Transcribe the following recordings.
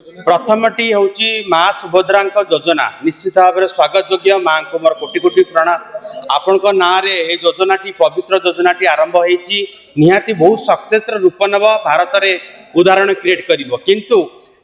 प्रथमटी हूँ माँ सुभद्रा योजना निश्चित भाव में स्वागत योग्य। माँ को मोर कोटि कोटि प्रणाम। आपण ना योजना पवित्र योजना आरंभ होती निहाती बहुत सक्सेस रूप नब भारत में उदाहरण क्रिएट कर किंतु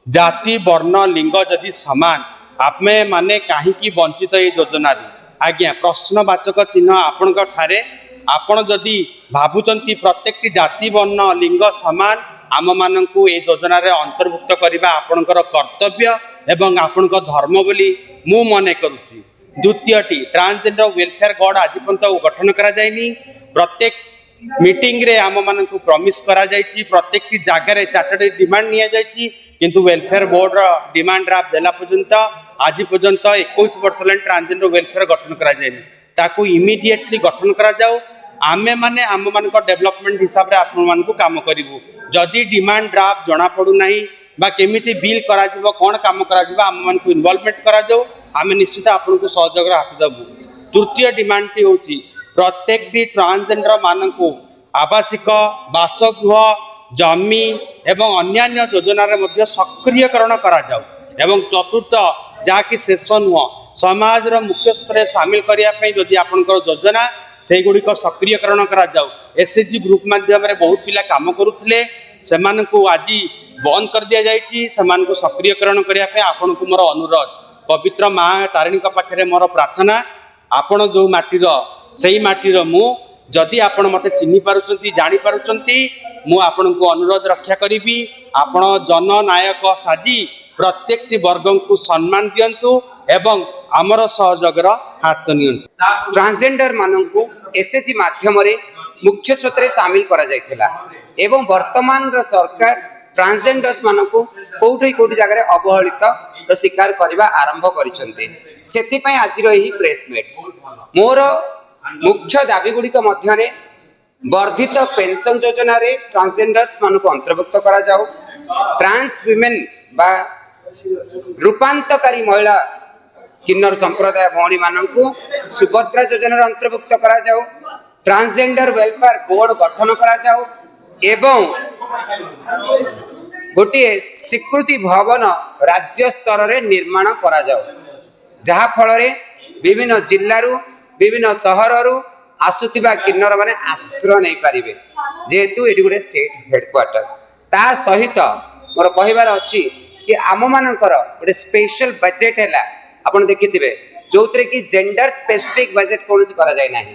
जाति वर्ण लिंग जदि सामान आमे माने कहीं वंचित ये योजना आज्ञा प्रश्नवाचक चिन्ह आपण ठारे आपण जदि भावुंट प्रत्येक जाति वर्ण लिंग सामान आम मानू ये योजना अंतर्भुक्त करने आपणकर कर्तव्य एवं आपण धर्म बोली मु मन करुच्ची। द्वितीयटी ट्रांसजेंडर वेलफेयर बोर्ड आज पर्यंत गठन कराई प्रत्येक मीटिंग रे आम मानू प्रमिश करा प्रत्येक जगार चार्टर्ड डिमांड नि जाइए किंतु वेलफेयर बोर्ड डिमांड ड्राफ्ट देला पर्यंत आज पर्यंत 21 वर्ष ट्रांसजेंडर वेलफेयर गठन कराई इमिडिएटली गठन करा जाओ। आमे माने आम मान डेवलपमेंट हिसाब से आपण काम करूँ जदि डिमांड ड्राफ्ट जना पड़ूना बा केमिति बिल करा कौन काम करा आम मान इनवॉल्वमेंट करा जाओ आमे निश्चित आपन को सहयोग हाथ देबू। तृतीय डिमांड टी होची प्रत्येक ट्रांसजेंडर मान को आवासिक बासगृह जमी एवं अन्यान्य योजना रे सक्रियकरण करा जाओ एवं चतुर्थ जहाँकि शेष नुह समाज मुख्य स्तर में सामिल करने जदि आपंकर योजना से गुड़िक सक्रियकरण करा जाओ। एसएचजी ग्रुप माध्यम बहुत पिला काम करुले से आज बंद कर दि जाइए से सक्रियकरण करने आपन को मोर अनुरोध पवित्र माँ तारिणी पाखे मोर प्रार्थना आपण जो माटीर से माटीर मु जदि आपण मते चिन्हि पारुचंती जानि पारुचंती मु आपण को अनुरोध रक्षा करी आपण जननायक साजी प्रत्येक वर्ग को सम्मान दियंतु एवं आमर सहयोगर हाथ नियंतु। ट्रांसजेंडर मानक एसएचजी माध्यम मुख्य स्रोत सामिल करा जायथिला एवं वर्तमान सरकार ट्रांसजेंडर्स मानक कोठी कोठी जगह अवहेलित शिकार करने आरंभ करिसंते सेति आज प्रेस मीट मोर मुख्य दाबी गुड़िक मध्य वर्धित पेंशन योजना रे ट्रांसजेंडर्स मानक अंतर्भुक्त करा जाओ। ट्रांस विमेन बा रूपांतकारी महिला किन्नर संप्रदाय भौणी मानक सुभद्रा योजना अंतर्भुक्त करा जाओ। ट्रांसजेंडर वेलफेयर बोर्ड गठन करा जाओ एवं गोटे स्वीकृति भवन राज्य स्तर रे निर्माण करा जाओ जहा फल रे विभिन्न जिल्लारू विभिन्न सहररू आसुथिबा किन्नर माने आश्रय नहीं पारिबे जेहेतु एटी गोटे स्टेट हेडक्वार्टर ता सहित मोर कहिबार अछि कि आम मानकर गोटे स्पेशल बजेट हैला आपण देखिथिबे जोतरे कि जेंडर स्पेसिफिक बजेट कोनसी करा जाय नाही